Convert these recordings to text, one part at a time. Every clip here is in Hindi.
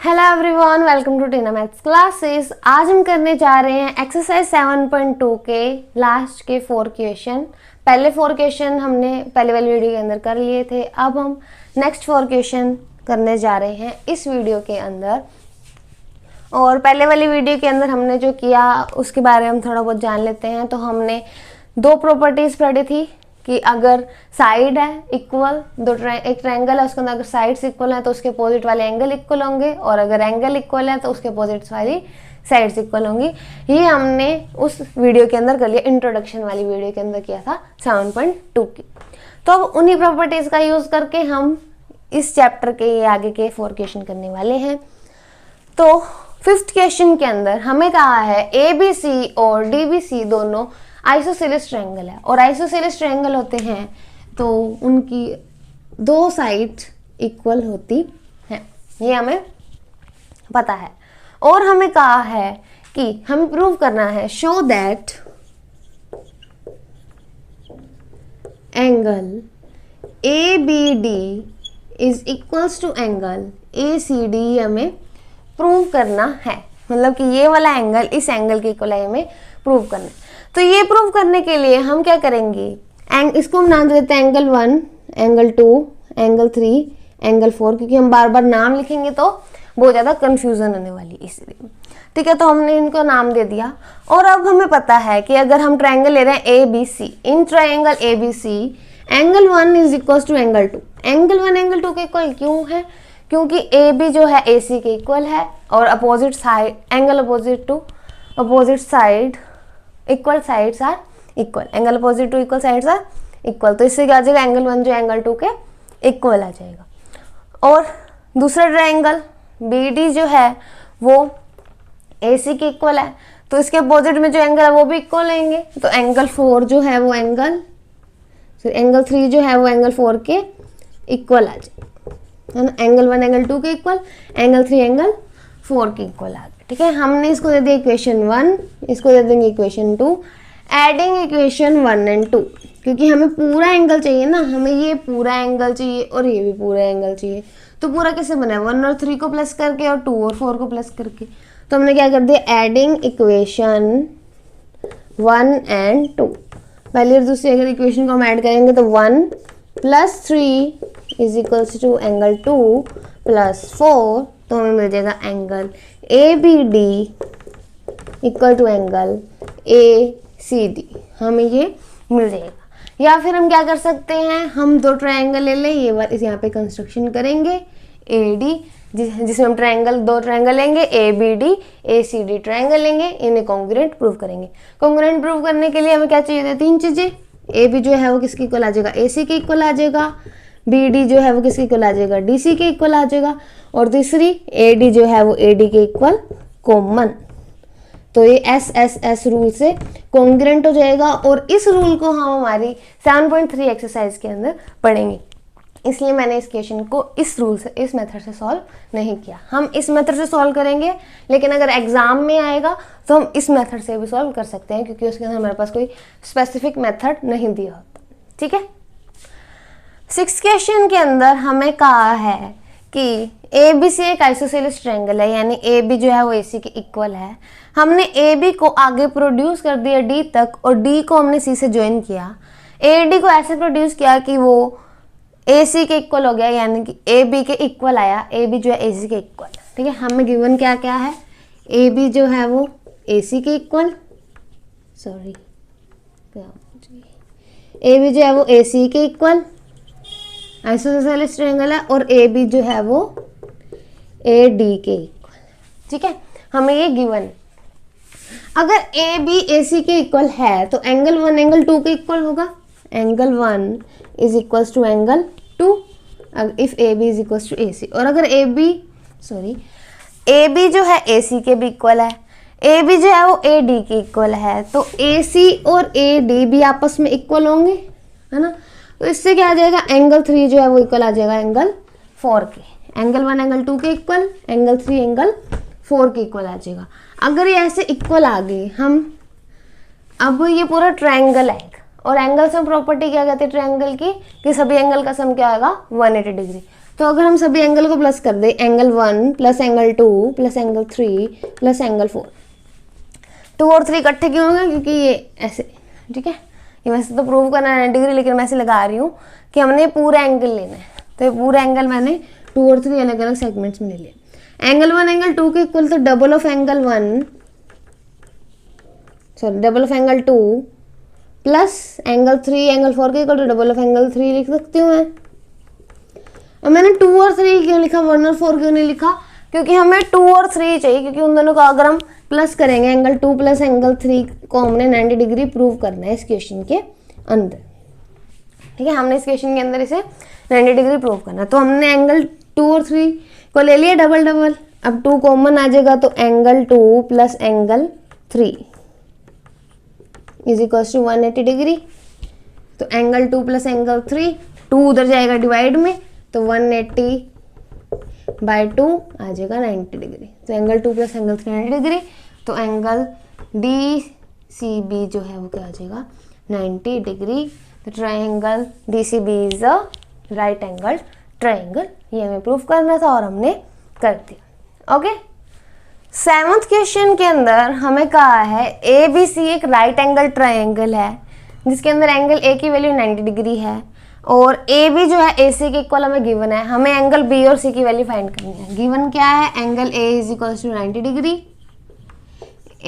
Hello everyone, welcome to Tina maths classes. आज हम करने जा रहे हैं एक्सरसाइज 7.2 के लास्ट के 4 क्वेश्चन। पहले 4 क्वेश्चन हमने पहले वाली वीडियो के अंदर कर लिए थे। अब हम नेक्स्ट 4 क्वेश्चन करने जा रहे हैं इस वीडियो के अंदर। और पहले वाली वीडियो के अंदर हमने जो किया उसके बारे में हम थोड़ा बहुत जान लेते हैं। तो हमने 2 प्रॉपर्टीज पढ़ी थी कि अगर साइड है इक्वल, एक ट्रायंगल है उसके अंदर अगर साइड्स इक्वल है तो उसके अपोजिट वाले एंगल इक्वल होंगे, और अगर एंगल इक्वल है तो उसके अपोजिट वाली साइड्स इक्वल होंगी। ये हमने उस वीडियो के अंदर कर लिया, इंट्रोडक्शन वाली वीडियो के अंदर किया था 7.2 की। तो अब उन्हीं प्रॉपर्टीज का यूज करके हम इस चैप्टर के ये आगे के 4 क्वेश्चन करने वाले हैं। तो 5th क्वेश्चन के अंदर हमें कहा है ABC और DBC दोनों आइसोसेलेस ट्रायंगल है, और आइसोसेलेस ट्रायंगल होते हैं तो उनकी 2 साइड्स इक्वल होती हैं, ये हमें पता है। और हमें कहा है कि हमें प्रूव करना है show that angle ABD is equals to angle ACD, हमें प्रूव करना है। मतलब कि ये वाला एंगल इस एंगल के इक्वल है, हमें प्रूव करना है। तो ये प्रूव करने के लिए हम क्या करेंगे, इसको हम नाम देते हैं एंगल 1, एंगल 2, एंगल 3, एंगल 4, क्योंकि हम बार बार नाम लिखेंगे तो बहुत ज़्यादा कंफ्यूजन होने वाली, इसलिए ठीक है। तो हमने इनको नाम दे दिया। और अब हमें पता है कि अगर हम ट्रायंगल ले रहे हैं ABC, in triangle ABC angle 1 is equal to angle 2। Angle 1 angle 2 के इक्वल क्यों है? क्योंकि AB जो है AC के इक्वल है, और opposite side angle opposite to opposite side equal sides are equal, angle opposite to equal sides are equal. तो इससे क्या आ जाएगा, एंगल 1 जो एंगल 2 के इक्वल आ जाएगा। और दूसरा ट्रायंगल BD जो है वो AC के इक्वल है, तो इसके अपोजिट में जो एंगल है वो भी इक्वल लेंगे। तो एंगल 4 जो है वो एंगल 3 जो है वो एंगल 4 के इक्वल आ जाएगा, है ना। एंगल 1 एंगल 2 के इक्वल, एंगल 3 एंगल 4 के इक्वल आ गया, ठीक है। हमने इसको दे दिया इक्वेशन 1, इसको दे देंगे इक्वेशन 2, एडिंग इक्वेशन 1 एंड 2, क्योंकि हमें पूरा एंगल चाहिए ना, हमें ये पूरा एंगल चाहिए और ये भी पूरा एंगल चाहिए। तो पूरा कैसे बना है, 1 और 3 को प्लस करके और 2 और 4 को प्लस करके। तो हमने क्या कर दिया, एडिंग इक्वेशन 1 एंड 2। पहले और दूसरी अगर इक्वेशन को हम ऐड करेंगे तो 1 + 3 इज इक्वल्स टू एंगल 2 + 4, तो हमें मिल जाएगा angle ABD equal to angle ACD, हमें ये मिल जाएगा। या फिर हम क्या कर सकते हैं, हम 2 ट्रायंगल ले लें, ये बार इस यहाँ पे कंस्ट्रक्शन करेंगे AD, जिसमें हम 2 ट्रायंगल लेंगे ABD ACD ट्रायंगल लेंगे, इन्हें कॉन्ग्रुएंट प्रूव करेंगे। कॉन्ग्रुएंट प्रूव करने के लिए हमें क्या चाहिए था, 3 चीजें। AB जो है वो किसके इक्वल आ जाएगा, AC के इक्वल आ जाएगा। BD जो है वो किसके इक्वल आ जाएगा, DC के इक्वल आ जाएगा। और तीसरी AD जो है वो AD के इक्वल कॉमन। तो ये SSS रूल से कॉन्ग्रुएंट हो जाएगा, और इस रूल को हम हमारी 7.3 एक्सरसाइज के अंदर पढ़ेंगे। इसलिए मैंने इस क्वेश्चन को इस रूल से, इस मेथड से सॉल्व नहीं किया। हम इस मेथड से सॉल्व करेंगे, लेकिन अगर एग्जाम में आएगा तो हम इस मेथड से भी सॉल्व कर सकते हैं, क्योंकि उसके अंदर हमारे पास कोई स्पेसिफिक मेथड नहीं दिया होता, ठीक है। 6th क्वेश्चन के अंदर हमें कहा है कि ABC एक आइसोसेलेस ट्रायंगल है, यानी AB जो है वो AC के इक्वल है। हमने AB को आगे प्रोड्यूस कर दिया D तक, और D को हमने C से ज्वाइन किया। AD को ऐसे प्रोड्यूस किया कि वो AC के इक्वल हो गया, यानी कि AB के इक्वल आया। AB जो है AC के इक्वल, ठीक है। हमें गिवन क्या क्या है, AB जो है वो AC के इक्वल, AB जो है वो AC के इक्वल आइसोसेलेस ट्रायंगल है, और AB जो है वो AD के इक्वल, ठीक है। हमें ये गिवन है। अगर AB AC के इक्वल है तो एंगल 1 एंगल 2 के इक्वल होगा। Angle 1 is equals to angle 2 if AB is equals to AC। और अगर AB जो है AC के भी इक्वल है, AB जो है वो AD के इक्वल है, तो AC और AD भी आपस में इक्वल होंगे, है ना। तो इससे क्या आ जाएगा, एंगल 3 जो है वो इक्वल आ जाएगा एंगल 4 के। एंगल 1 एंगल 2 के इक्वल, एंगल 3 एंगल 4 के इक्वल आ जाएगा। अगर ये ऐसे इक्वल आ गए, हम अब ये पूरा ट्रायंगल आएगा, और एंगल सम प्रॉपर्टी क्या कहते हैं ट्रायंगल की, कि सभी एंगल का सम क्या आएगा 180 डिग्री। तो अगर हम सभी एंगल को प्लस कर दे, angle 1 plus angle 2 plus angle 3 plus angle 4, 2 और 3 इकट्ठे क्यों होंगे? क्योंकि ये ऐसे, ठीक है, ये वैसे तो प्रूव करना है 90 डिग्री, लेकिन मैं ऐसे लगा रही हूँ कि हमने पूरा एंगल लेना है। तो ये पूरा एंगल मैंने 2 और 3 अलग अलग सेगमेंट्स में ले लिया। एंगल 1 एंगल 2 के इक्वल, तो double of angle 2 plus angle 3 angle 4 के equal to double of angle 3 लिख सकती हूँ मैं। अब मैंने 2 और 3 क्यों लिखा, 1 और 4 क्यों नहीं लिखा? क्योंकि हमें 2 और 3 चाहिए, क्योंकि उन दोनों को अगर हम प्लस करेंगे, एंगल 2 प्लस एंगल 3 को हमने 90 डिग्री प्रूव करना है इस क्वेश्चन के अंदर, ठीक है। हमने इस क्वेश्चन के अंदर इसे 90 डिग्री प्रूव करना है। तो हमने एंगल 2 और 3 को ले लिया डबल डबल, अब 2 कॉमन आ जाएगा, तो angle 2 plus angle 3 is equals to 180 degree. तो एंगल 2 प्लस एंगल 3, 2 उधर जाएगा डिवाइड में, तो 180/2 आ जाएगा 90 डिग्री। तो एंगल 2 प्लस एंगल 3 90 डिग्री। तो एंगल DCB जो है वो क्या आ जाएगा, 90 डिग्री। तो triangle DCB is a right angle triangle. ये हमें प्रूव करना था और हमने कर दिया। ओके, 7th क्वेश्चन के अंदर हमें कहा है ABC एक राइट एंगल ट्राइंगल है जिसके अंदर एंगल A की वैल्यू 90 डिग्री है और AB जो है AC के इक्वल हमें गिवन है। हमें एंगल B और C की वैल्यू फाइंड करनी है। गिवन क्या है, angle A is equals to 90 degree,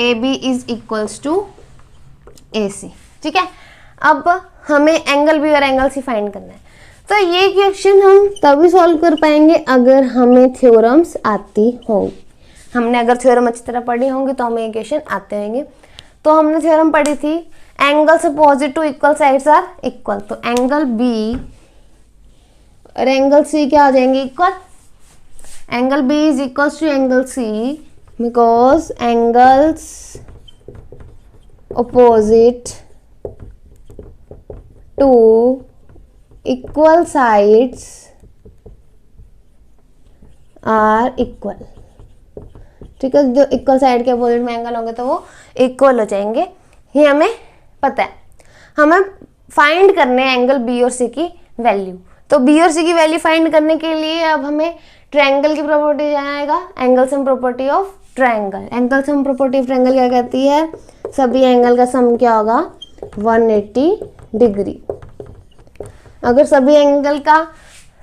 AB is equals to AC, ठीक है। अब हमें एंगल B और एंगल C फाइंड करना है। तो ये क्वेश्चन हम तभी सॉल्व कर पाएंगे अगर हमें थ्योरम्स आती हो। हमने अगर थ्योरम अच्छी तरह पढ़ी होंगी तो हमें इक्वेशन आते होंगे। तो हमने थ्योरम पढ़ी थी, angles opposite to equal sides are equal. तो एंगल B और एंगल C क्या आ जाएंगे, equal. Angle B is equal to angle C because angles opposite to equal sides are equal, ठीक है। जो इक्वल साइड के अपोजिट में एंगल होंगे तो वो इक्वल हो जाएंगे, ये हमें पता है। हमें फाइंड करने हैं एंगल B और C की वैल्यू। तो B और C की वैल्यू फाइंड करने के लिए अब हमें ट्रायंगल की प्रॉपर्टी जाना आएगा, angle sum property of triangle. Angle sum property of triangle क्या कहती है, सभी एंगल का सम क्या होगा, 180 डिग्री। अगर सभी एंगल का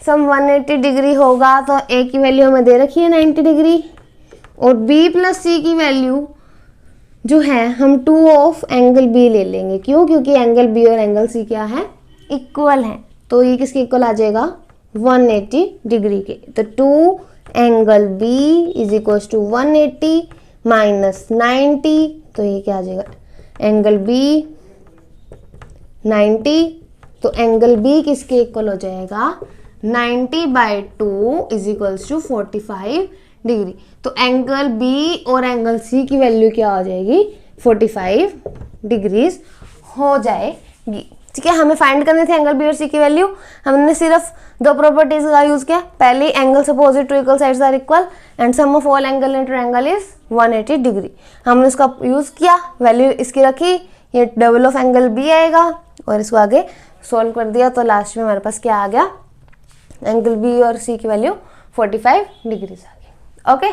सम 180 डिग्री होगा तो A की वैल्यू हमें दे रखी है 90 डिग्री और B प्लस C की वैल्यू जो है हम 2 ऑफ एंगल B ले लेंगे। क्यों, क्योंकि एंगल B और एंगल C क्या है, इक्वल है। तो ये किसके इक्वल आ जाएगा, 180 डिग्री के। तो 2 angle B is equal to 180 minus 90, तो ये क्या आ जाएगा, एंगल B 90। तो एंगल B किसके इक्वल हो जाएगा, 90/2 इज इक्वल टू 45 डिग्री। तो एंगल B और एंगल C की वैल्यू क्या हो जाएगी, 45 डिग्रीज हो जाएगी, ठीक है। हमें फाइंड करनी थी एंगल B और C की वैल्यू। हमने सिर्फ 2 प्रॉपर्टीज का यूज किया। पहली, angles opposite to equal sides are equal and sum of all angle in triangle is 180 degree. हमने इसका यूज किया, वैल्यू इसकी रखी, ये डबल ऑफ एंगल B आएगा और इसको आगे सॉल्व कर दिया। तो लास्ट में हमारे पास क्या आ गया, एंगल B और C की वैल्यू 45 डिग्रीज आ गई। ओके,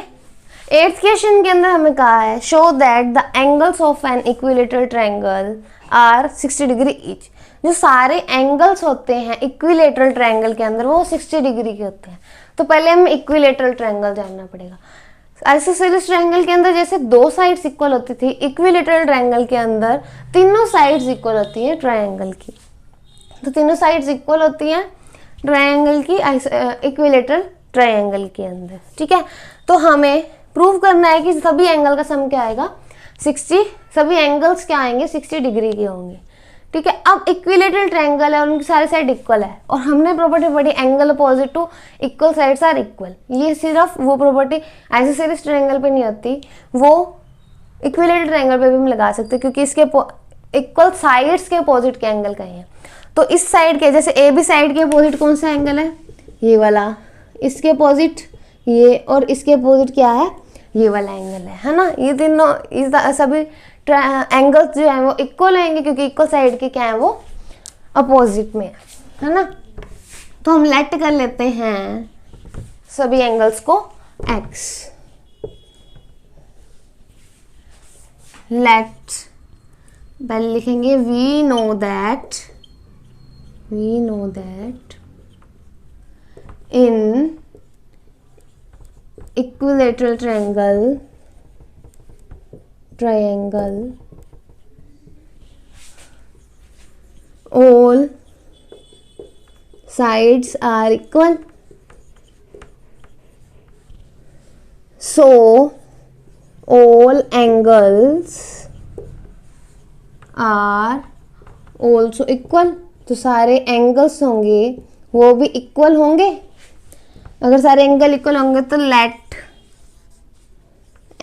8th क्वेश्चन के अंदर हमें कहा है show that the angles of an equilateral triangle are 60 degree each. जो सारे एंगल्स होते हैं इक्विलेटरल ट्रायंगल के अंदर वो 60 डिग्री के होते हैं। तो पहले हमें इक्विलेटरल ट्रायंगल जानना पड़ेगा। आइसोसेलेस ट्रायंगल के अंदर जैसे 2 साइड्स इक्वल होती थी, इक्विलेटरल ट्रायंगल के अंदर तीनों साइड्स इक्वल होती हैं ट्रायंगल की। तो तीनों साइड्स इक्वल होती हैं ट्रायंगल की इक्विलेटरल ट्रायंगल के अंदर, ठीक है। तो हमें प्रूव करना है कि सभी एंगल का सम क्या आएगा, 60, सभी एंगल्स क्या आएंगे, 60 डिग्री के होंगे, ठीक है। अब इक्विलेटरल ट्रायंगल है और उनकी सारे साइड इक्वल है और हमने प्रॉपर्टी पढ़ी angle opposite to equal sides are equal. ये सिर्फ वो प्रॉपर्टी आइसोसेलेस ट्रायंगल पे नहीं होती, वो इक्विलेटरल ट्रायंगल पे भी हम लगा सकते हैं क्योंकि इसके इक्वल साइड्स के अपोजिट के एंगल का है। तो इस साइड के जैसे AB साइड के अपोजिट कौन सा एंगल है, ये वाला, इसके अपोजिट ये और इसके अपोजिट क्या है, ये वाला एंगल है ना। ये तीनों इस सभी एंगल्स जो है वो इक्वल होंगे क्योंकि इक्वल साइड के क्या है वो अपोजिट में है ना। तो हम लेट कर लेते हैं सभी एंगल्स को x। लेट पहले लिखेंगे we know that in equilateral triangle all sides are equal, so all angles are also equal। तो सारे एंगल्स होंगे वो भी इक्वल होंगे। अगर सारे एंगल इक्वल होंगे तो let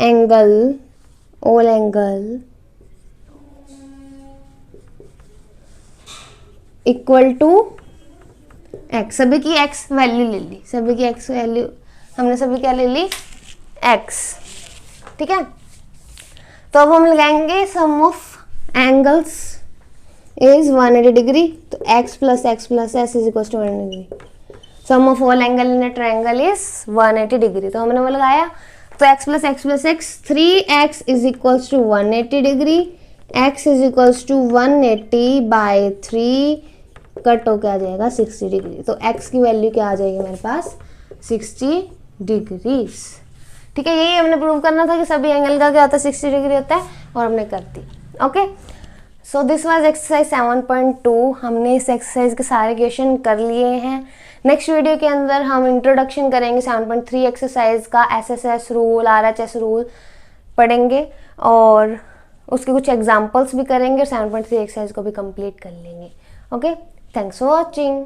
angle all angle equal to x. सभी की एक्स वैल्यू ले ली, सभी की एक्स वैल्यू हमने सभी क्या ले ली, एक्स। ठीक है, तो अब हम लगाएंगे sum of angles is 180 degree. तो x plus x plus s is equal to 180 degree. Sum of all angle in a triangle is 180 degree. तो हमने वो लगाया, तो x plus x plus x 3x is equal to 180 degree. x is equal to 180 by 3 cut होकर आ जाएगा 60 डिग्री। तो x की वैल्यू क्या आ जाएगी मेरे पास, 60 डिग्रीज। ठीक है, यही हमने प्रूव करना था कि सभी एंगल का क्या होता है, 60 डिग्री होता है, और हमने कर दी। Okay, so this was exercise 7.2। हमने इस एक्सरसाइज के सारे क्वेश्चन कर लिए हैं। नेक्स्ट वीडियो के अंदर हम इंट्रोडक्शन करेंगे 7.3 एक्सरसाइज का, SSS रूल, RHS रूल पढ़ेंगे और उसके कुछ एग्जाम्पल्स भी करेंगे और 7.3 एक्सरसाइज को भी कंप्लीट कर लेंगे। Okay, thanks for watching.